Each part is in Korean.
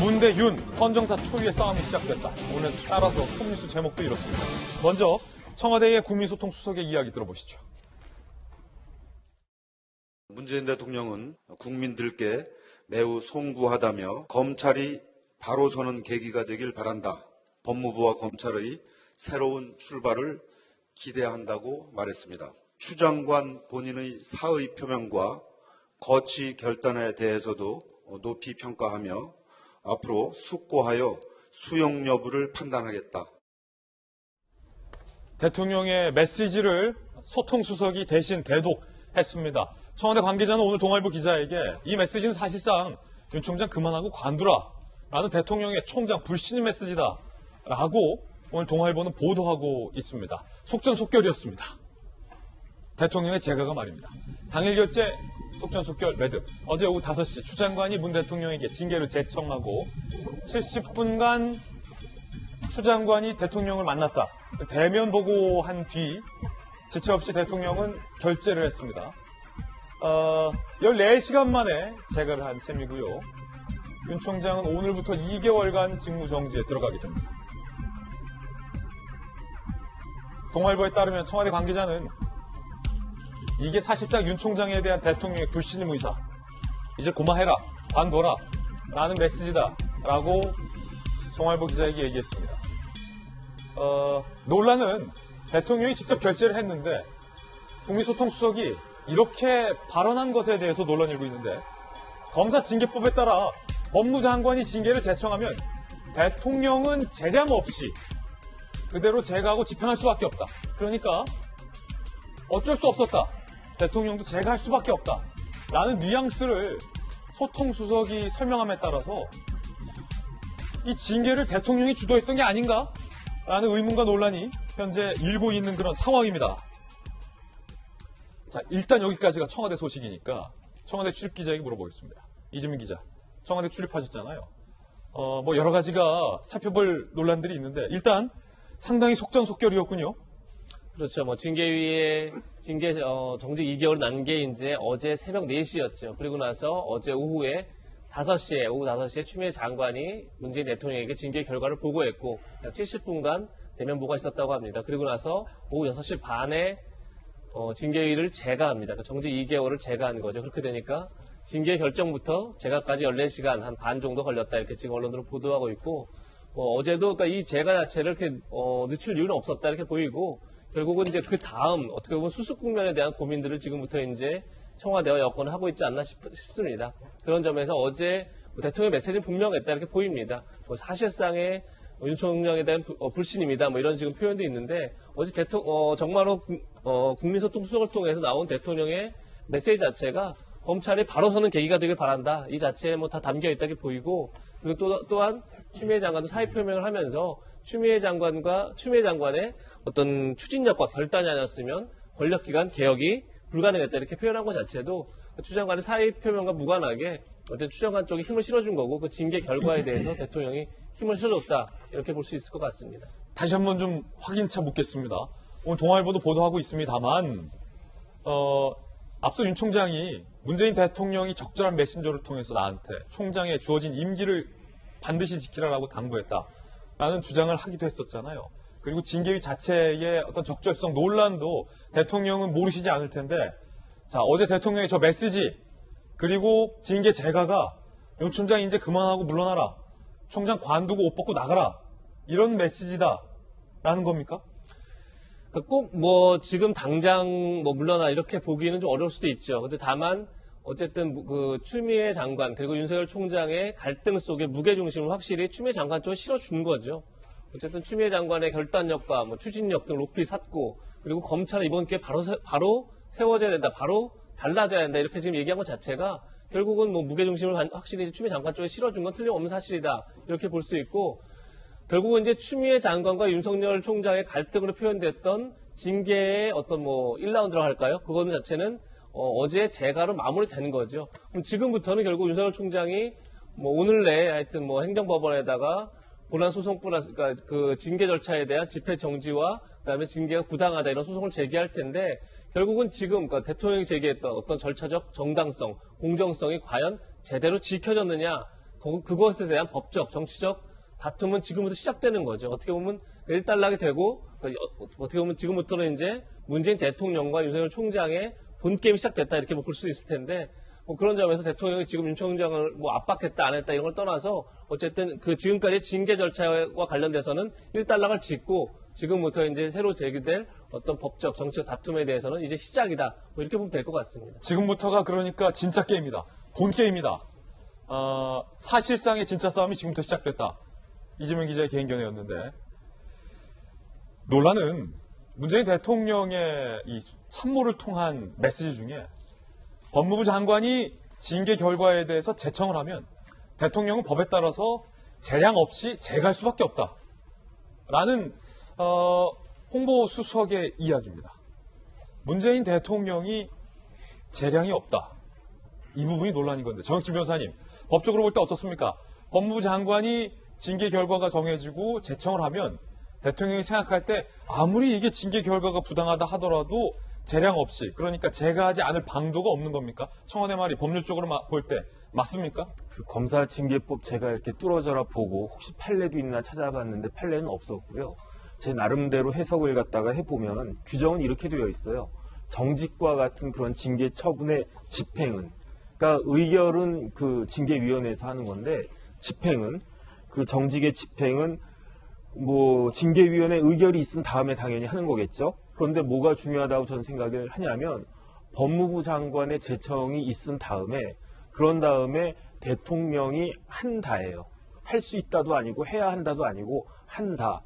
문 대 윤, 헌정사 초유의 싸움이 시작됐다. 오늘 따라서 톱뉴스 제목도 이렇습니다. 먼저 청와대의 국민소통 수석의 이야기 들어보시죠. 문재인 대통령은 국민들께 매우 송구하다며 검찰이 바로 서는 계기가 되길 바란다. 법무부와 검찰의 새로운 출발을 기대한다고 말했습니다. 추 장관 본인의 사의 표명과 거취 결단에 대해서도 높이 평가하며 앞으로 숙고하여 수용 여부를 판단하겠다. 대통령의 메시지를 소통수석이 대신 대독했습니다. 청와대 관계자는 오늘 동아일보 기자에게 이 메시지는 사실상 윤 총장 그만하고 관두라 라는 대통령의 총장 불신의 메시지다 라고 오늘 동아일보는 보도하고 있습니다. 속전속결이었습니다. 대통령의 재가가 말입니다. 당일 결제 속전속결 매듭. 어제 오후 5시 추 장관이 문 대통령에게 징계를 제청하고 70분간 추 장관이 대통령을 만났다. 대면 보고한 뒤 지체 없이 대통령은 결재를 했습니다. 14시간 만에 재가를 한 셈이고요. 윤 총장은 오늘부터 2개월간 직무정지에 들어가게 됩니다. 동아일보에 따르면 청와대 관계자는 이게 사실상 윤 총장에 대한 대통령의 불신임 의사. 이제 고마해라, 관둬라 라는 메시지다 라고 동아일보 기자에게 얘기했습니다. 논란은 대통령이 직접 결재를 했는데 국민소통수석이 이렇게 발언한 것에 대해서 논란이 일고 있는데 검사 징계법에 따라 법무장관이 징계를 제청하면 대통령은 재량 없이 그대로 재가하고 집행할 수밖에 없다. 그러니까 어쩔 수 없었다. 대통령도 재가할 수밖에 없다. 라는 뉘앙스를 소통수석이 설명함에 따라서 이 징계를 대통령이 주도했던 게 아닌가? 라는 의문과 논란이 현재 일고 있는 그런 상황입니다. 자, 일단 여기까지가 청와대 소식이니까 청와대 출입기자에게 물어보겠습니다. 이재민 기자, 청와대 출입하셨잖아요. 뭐 여러 가지가 살펴볼 논란들이 있는데 일단 상당히 속전속결이었군요. 그렇죠. 뭐 징계 정직 2개월 난 게 이제 어제 새벽 4시였죠. 그리고 나서 어제 오후에 5시에, 오후 5시에 추미애 장관이 문재인 대통령에게 징계 결과를 보고했고 약 70분간 대면 보고가 있었다고 합니다. 그리고 나서 오후 6시 반에 징계위를 재가합니다. 그러니까 정직 2개월을 재가한 거죠. 그렇게 되니까 징계 결정부터 재가까지 14시간 한 반 정도 걸렸다. 이렇게 지금 언론으로 보도하고 있고 어제도 그러니까 이 재가 자체를 이렇게 늦출 이유는 없었다. 이렇게 보이고 결국은 이제 그 다음 어떻게 보면 수습 국면에 대한 고민들을 지금부터 이제 청와대와 여권을 하고 있지 않나 싶습니다. 그런 점에서 어제 대통령 메시지는 분명했다 이렇게 보입니다. 사실상의 윤 총장에 대한 불신입니다. 뭐 이런 지금 표현도 있는데 어제 정말로 국민소통수석을 통해서 나온 대통령의 메시지 자체가 검찰이 바로 서는 계기가 되길 바란다. 이 자체에 뭐 다 담겨 있다게 보이고 그리고 또한 추미애 장관도 사의 표명을 하면서 추미애 장관의 어떤 추진력과 결단이 아니었으면 권력기관 개혁이 불가능했다 이렇게 표현한 것 자체도 추 장관의 사의 표명과 무관하게 어쨌든 추 장관 쪽에 힘을 실어준 거고 그 징계 결과에 대해서 대통령이 힘을 실어줬다 이렇게 볼 수 있을 것 같습니다. 다시 한번 좀 확인차 묻겠습니다. 오늘 동아일보도 보도하고 있습니다만 앞서 윤 총장이 문재인 대통령이 적절한 메신저를 통해서 나한테 총장에 주어진 임기를 반드시 지키라라고 당부했다라는 주장을 하기도 했었잖아요. 그리고 징계위 자체의 어떤 적절성 논란도 대통령은 모르시지 않을 텐데 자 어제 대통령의 저 메시지 그리고 징계 재가가 윤 총장 이제 그만하고 물러나라. 총장 관두고 옷 벗고 나가라. 이런 메시지다라는 겁니까? 꼭 지금 당장 물러나 이렇게 보기는 좀 어려울 수도 있죠. 근데 다만 어쨌든 그 추미애 장관 그리고 윤석열 총장의 갈등 속에 무게중심을 확실히 추미애 장관 쪽에 실어준 거죠. 어쨌든 추미애 장관의 결단력과 추진력 등을 높이 샀고 그리고 검찰은 이번 기회에 바로 세워져야 된다. 바로 달라져야 된다. 이렇게 지금 얘기한 것 자체가 결국은 무게중심을 확실히 추미애 장관 쪽에 실어준 건 틀림없는 사실이다. 이렇게 볼 수 있고 결국은 이제 추미애 장관과 윤석열 총장의 갈등으로 표현됐던 징계의 어떤 1라운드라고 할까요? 그거는 자체는 어제 재가로 마무리되는 거죠. 그럼 지금부터는 결국 윤석열 총장이 오늘 내에 하여튼 행정법원에다가 본안 소송 그러니까 그 징계 절차에 대한 집행 정지와 그다음에 징계가 부당하다 이런 소송을 제기할 텐데 결국은 지금 그러니까 대통령이 제기했던 어떤 절차적 정당성, 공정성이 과연 제대로 지켜졌느냐 그것에 대한 법적, 정치적 다툼은 지금부터 시작되는 거죠. 어떻게 보면 일단락이 되고 어떻게 보면 지금부터는 이제 문재인 대통령과 윤석열 총장의 본 게임이 시작됐다 이렇게 볼 수 있을 텐데 뭐 그런 점에서 대통령이 지금 윤 총장을 뭐 압박했다 안 했다 이런 걸 떠나서 어쨌든 그 지금까지 징계 절차와 관련돼서는 일단락을 짓고 지금부터 이제 새로 제기될 어떤 법적, 정치적 다툼에 대해서는 이제 시작이다. 뭐 이렇게 보면 될 것 같습니다. 지금부터가 그러니까 진짜 게임이다. 본 게임이다. 사실상의 진짜 싸움이 지금부터 시작됐다. 이재명 기자의 개인견해였는데 논란은 문재인 대통령의 이 참모를 통한 메시지 중에 법무부 장관이 징계 결과에 대해서 제청을 하면 대통령은 법에 따라서 재량 없이 재갈 수밖에 없다. 라는 홍보 수석의 이야기입니다. 문재인 대통령이 재량이 없다. 이 부분이 논란인 건데 정혁진 변호사님, 법적으로 볼 때 어떻습니까? 법무부 장관이 징계 결과가 정해지고 제청을 하면 대통령이 생각할 때 아무리 이게 징계 결과가 부당하다 하더라도 재량 없이, 그러니까 제가하지 않을 방도가 없는 겁니까? 청와대 말이 법률적으로 볼 때 맞습니까? 그 검사 징계법 제가 이렇게 뚫어져라 보고 혹시 판례도 있나 찾아봤는데 판례는 없었고요. 제 나름대로 해석을 갖다가 해보면 규정은 이렇게 되어 있어요. 정직과 같은 그런 징계 처분의 집행은, 그러니까 의결은 그 징계위원회에서 하는 건데 집행은, 그 정직의 집행은 뭐 징계위원회 의결이 있은 다음에 당연히 하는 거겠죠. 그런데 뭐가 중요하다고 저는 생각을 하냐면 법무부 장관의 제청이 있은 다음에, 그런 다음에 대통령이 한다예요. 할 수 있다도 아니고 해야 한다도 아니고 한다.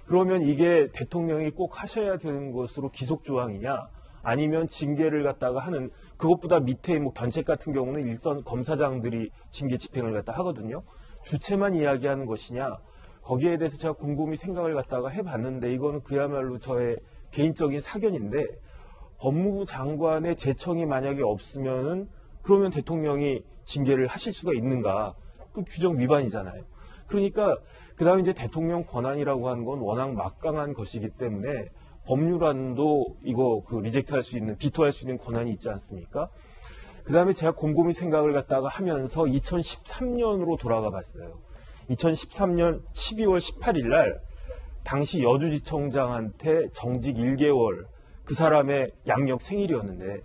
그러면 이게 대통령이 꼭 하셔야 되는 것으로 기속조항이냐, 아니면 징계를 갖다가 하는, 그것보다 밑에 뭐 견책 같은 경우는 일선 검사장들이 징계 집행을 갖다 하거든요. 주체만 이야기하는 것이냐, 거기에 대해서 제가 곰곰이 생각을 갖다가 해봤는데 이거는 그야말로 저의 개인적인 사견인데, 법무부 장관의 제청이 만약에 없으면은 그러면 대통령이 징계를 하실 수가 있는가? 그 규정 위반이잖아요. 그러니까 그 다음에 이제 대통령 권한이라고 하는 건 워낙 막강한 것이기 때문에 법률안도 이거 그 리젝트할 수 있는, 비토할 수 있는 권한이 있지 않습니까? 그 다음에 제가 곰곰이 생각을 갖다가 하면서 2013년으로 돌아가 봤어요. 2013년 12월 18일 날 당시 여주지청장한테 정직 1개월, 그 사람의 양력 생일이었는데,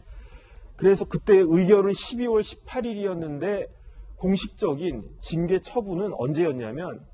그래서 그때 의결은 12월 18일이었는데 공식적인 징계 처분은 언제였냐면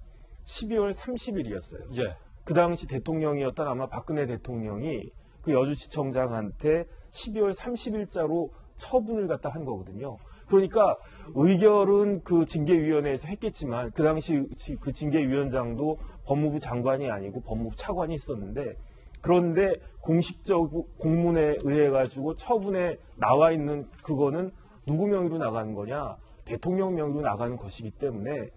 12월 30일이었어요. 예. 그 당시 대통령이었던 아마 박근혜 대통령이 그 여주지청장한테 12월 30일자로 처분을 갖다 한 거거든요. 그러니까 의결은 그 징계위원회에서 했겠지만 그 당시 그 징계위원장도 법무부 장관이 아니고 법무부 차관이 있었는데, 그런데 공식적 공문에 의해 가지고 처분에 나와 있는 그거는 누구 명의로 나가는 거냐? 대통령 명의로 나가는 것이기 때문에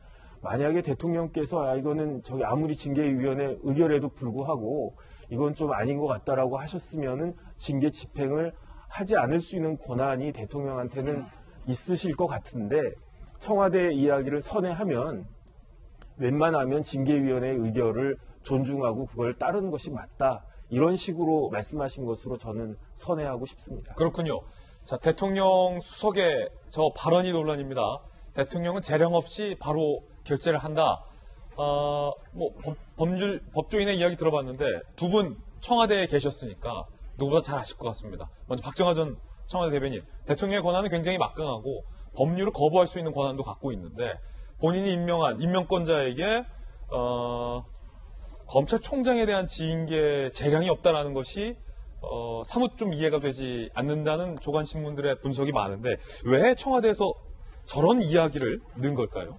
만약에 대통령께서 이거는 저기 아무리 징계위원회 의결에도 불구하고 이건 좀 아닌 것 같다라고 하셨으면은 징계 집행을 하지 않을 수 있는 권한이 대통령한테는 있으실 것 같은데, 청와대 이야기를 선회하면 웬만하면 징계위원회의 의결을 존중하고 그걸 따르는 것이 맞다, 이런 식으로 말씀하신 것으로 저는 선회하고 싶습니다. 그렇군요. 자, 대통령 수석의 저 발언이 논란입니다. 대통령은 재량 없이 바로 결재를 한다. 뭐 법조인의 이야기 들어봤는데 두 분 청와대에 계셨으니까 누구보다 잘 아실 것 같습니다. 먼저 박정하 전 청와대 대변인, 대통령의 권한은 굉장히 막강하고 법률을 거부할 수 있는 권한도 갖고 있는데 본인이 임명한 임명권자에게 검찰총장에 대한 징계 재량이 없다라는 것이 사뭇 좀 이해가 되지 않는다는 조간신문들의 분석이 많은데 왜 청와대에서 저런 이야기를 넣은 걸까요?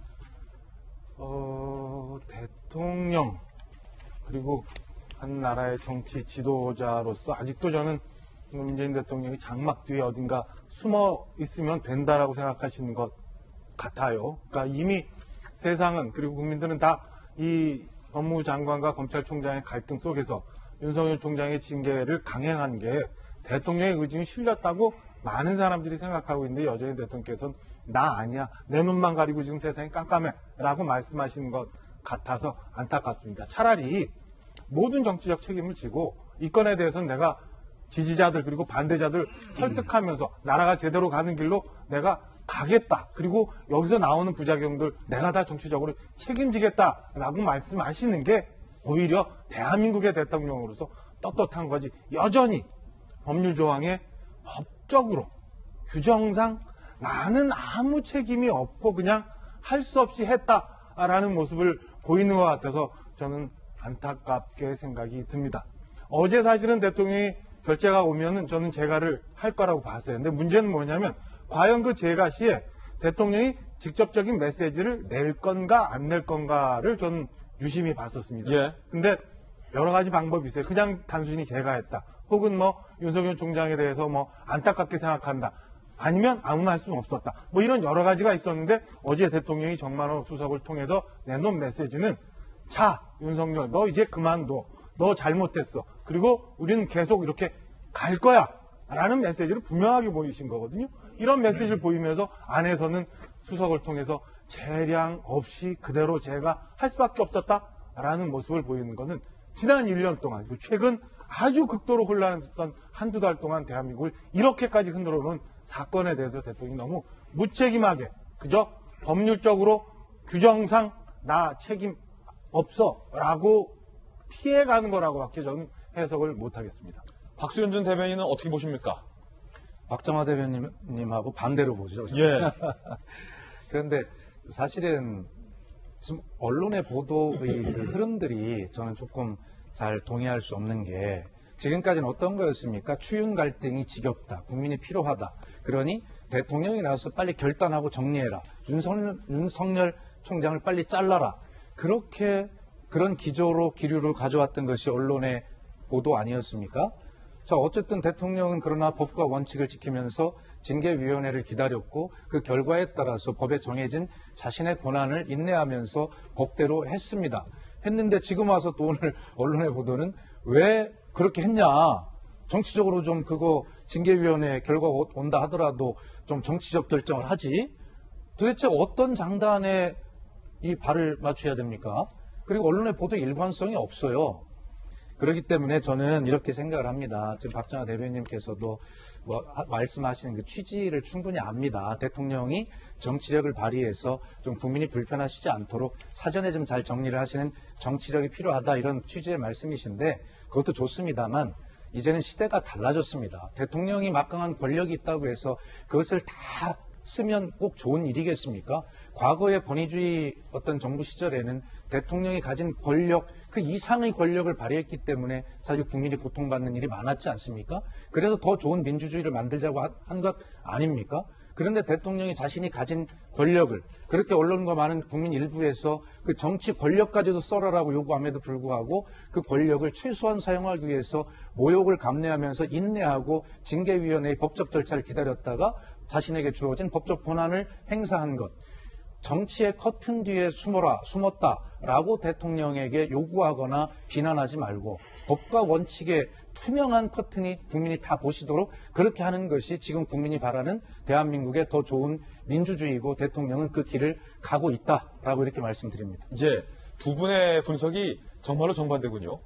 대통령 그리고 한 나라의 정치 지도자로서 아직도 저는 문재인 대통령이 장막 뒤에 어딘가 숨어 있으면 된다라고 생각하시는 것 같아요. 그러니까 이미 세상은, 그리고 국민들은 다 이 법무부 장관과 검찰총장의 갈등 속에서 윤석열 총장의 징계를 강행한 게 대통령의 의중이 실렸다고 많은 사람들이 생각하고 있는데, 여전히 대통령께서는 나 아니야, 내 눈만 가리고 지금 세상이 깜깜해 라고 말씀하시는 것 같아서 안타깝습니다. 차라리 모든 정치적 책임을 지고 이 건에 대해서는 내가 지지자들 그리고 반대자들 설득하면서 나라가 제대로 가는 길로 내가 가겠다. 그리고 여기서 나오는 부작용들 내가 다 정치적으로 책임지겠다라고 말씀하시는 게 오히려 대한민국의 대통령으로서 떳떳한 거지. 여전히 법률 조항에 법적으로 규정상 나는 아무 책임이 없고 그냥 할 수 없이 했다라는 모습을 보이는 것 같아서 저는 안타깝게 생각이 듭니다. 어제 사실은 대통령이 결재가 오면은 저는 재가를 할 거라고 봤어요. 근데 문제는 뭐냐면 과연 그 재가 시에 대통령이 직접적인 메시지를 낼 건가 안 낼 건가를 저는 유심히 봤었습니다. 예. 근데 여러 가지 방법이 있어요. 그냥 단순히 재가했다. 혹은 뭐 윤석열 총장에 대해서 뭐 안타깝게 생각한다. 아니면 아무 말씀 없었다. 뭐 이런 여러 가지가 있었는데 어제 대통령이 정만호 수석을 통해서 내놓은 메시지는 자, 윤석열 너 이제 그만둬. 너 잘못했어. 그리고 우리는 계속 이렇게 갈 거야. 라는 메시지를 분명하게 보이신 거거든요. 이런 메시지를 보이면서 안에서는 수석을 통해서 재량 없이 그대로 제가 할 수밖에 없었다라는 모습을 보이는 것은 지난 1년 동안 그리고 최근 아주 극도로 혼란했었던 한두 달 동안 대한민국을 이렇게까지 흔들어 놓은 사건에 대해서 대통령이 너무 무책임하게 그저 법률적으로 규정상 나 책임 없어라고 피해가는 거라고밖에 저는 해석을 못하겠습니다. 박수현 전 대변인은 어떻게 보십니까? 박정화 대변인님하고 반대로 보죠. 예. 그런데 사실은 지금 언론의 보도의 그 흐름들이 저는 조금 잘 동의할 수 없는 게 지금까지는 어떤 거였습니까? 추윤 갈등이 지겹다. 국민이 필요하다. 그러니 대통령이 나와서 빨리 결단하고 정리해라. 윤석열 총장을 빨리 잘라라. 그렇게 그런 기류로 가져왔던 것이 언론의 보도 아니었습니까? 자, 어쨌든 대통령은 그러나 법과 원칙을 지키면서 징계위원회를 기다렸고 그 결과에 따라서 법에 정해진 자신의 권한을 인내하면서 법대로 했습니다. 했는데 지금 와서 또 오늘 언론의 보도는 왜 그렇게 했냐. 정치적으로 좀 그거 징계위원회 결과 온다 하더라도 좀 정치적 결정을 하지. 도대체 어떤 장단에 이 발을 맞춰야 됩니까? 그리고 언론의 보도 일관성이 없어요. 그렇기 때문에 저는 이렇게 생각을 합니다. 지금 박정화 대변인님께서도 말씀하시는 그 취지를 충분히 압니다. 대통령이 정치력을 발휘해서 좀 국민이 불편하시지 않도록 사전에 좀 잘 정리를 하시는 정치력이 필요하다 이런 취지의 말씀이신데 그것도 좋습니다만 이제는 시대가 달라졌습니다. 대통령이 막강한 권력이 있다고 해서 그것을 다 쓰면 꼭 좋은 일이겠습니까? 과거의 권위주의 어떤 정부 시절에는 대통령이 가진 권력, 그 이상의 권력을 발휘했기 때문에 사실 국민이 고통받는 일이 많았지 않습니까? 그래서 더 좋은 민주주의를 만들자고 한 것 아닙니까? 그런데 대통령이 자신이 가진 권력을 그렇게 언론과 많은 국민 일부에서 그 정치 권력까지도 썰어라고 요구함에도 불구하고 그 권력을 최소한 사용하기 위해서 모욕을 감내하면서 인내하고 징계위원회의 법적 절차를 기다렸다가 자신에게 주어진 법적 권한을 행사한 것. 정치의 커튼 뒤에 숨었다라고 대통령에게 요구하거나 비난하지 말고 법과 원칙의 투명한 커튼이 국민이 다 보시도록 그렇게 하는 것이 지금 국민이 바라는 대한민국의 더 좋은 민주주의고 대통령은 그 길을 가고 있다라고 이렇게 말씀드립니다. 이제 두 분의 분석이 정말로 정반대군요.